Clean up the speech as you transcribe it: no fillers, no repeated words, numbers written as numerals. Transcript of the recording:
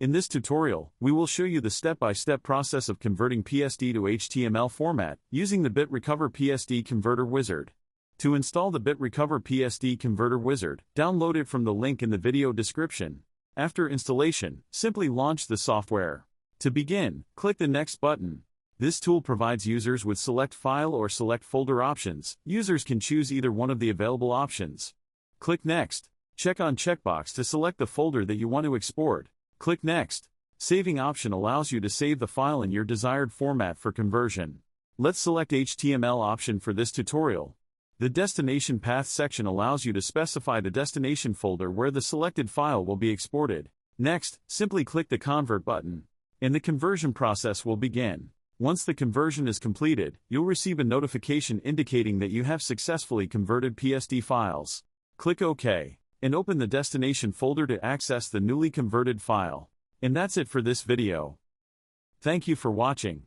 In this tutorial, we will show you the step-by-step process of converting PSD to HTML format using the BitRecover PSD Converter Wizard. To install the BitRecover PSD Converter Wizard, download it from the link in the video description. After installation, simply launch the software. To begin, click the Next button. This tool provides users with select file or select folder options. Users can choose either one of the available options. Click Next. Check on checkbox to select the folder that you want to export. Click Next. Saving option allows you to save the file in your desired format for conversion. Let's select HTML option for this tutorial. The destination path section allows you to specify the destination folder where the selected file will be exported. Next, simply click the Convert button, and the conversion process will begin. Once the conversion is completed, you'll receive a notification indicating that you have successfully converted PSD files. Click OK, and open the destination folder to access the newly converted file. And that's it for this video. Thank you for watching.